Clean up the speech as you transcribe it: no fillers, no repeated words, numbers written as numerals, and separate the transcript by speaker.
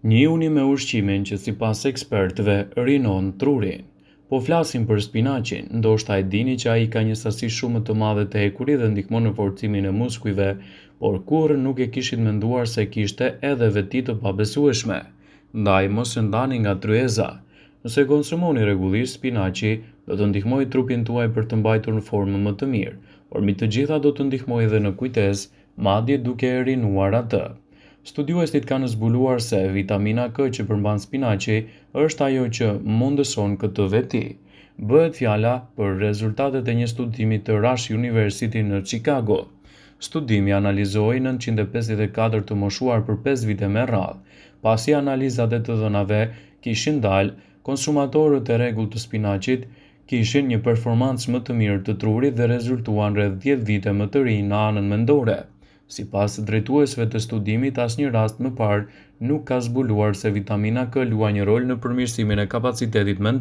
Speaker 1: Njihuni me ushqimin që sipas ekspertëve rinon trurin. Po flasim për spinaqin, ndoshta e dini që ai ka një sasi shumë të madhe të hekuri dhe ndihmon në forcimin e muskujve, por kurrë nuk e kishit menduar se kishte edhe veti të pabesueshme. Ndaj mos e ndani nga tryeza. Nëse konsumoni rregullisht spinaqi, do të ndihmojë trupin tuaj për të mbajtur në formë më të mirë, por mbi të gjitha do të ndihmojë edhe në kujtesë, madje duke e rinuar atë. Studiuesit kanë zbuluar se vitamina K që përmban spinaqi është ajo që mundëson këtë veti. Bëhet fjala për rezultatet e një studimi të Rush University në Chicago. Studimi analizoi 954 të moshuar për 5 vite me radhë. Pasi analizat e të dhënave kishin dalë, konsumatorët e rregullt të spinaqit kishin një performancë më të mirë të trurit dhe rezultuan rreth 10 vite më të rinj në anën mendore. Sipas drejtuesve të studimit, asnjë rast më parë nuk ka zbuluar se vitamina K luan një rol në përmirësimin e kapacitetit mendor.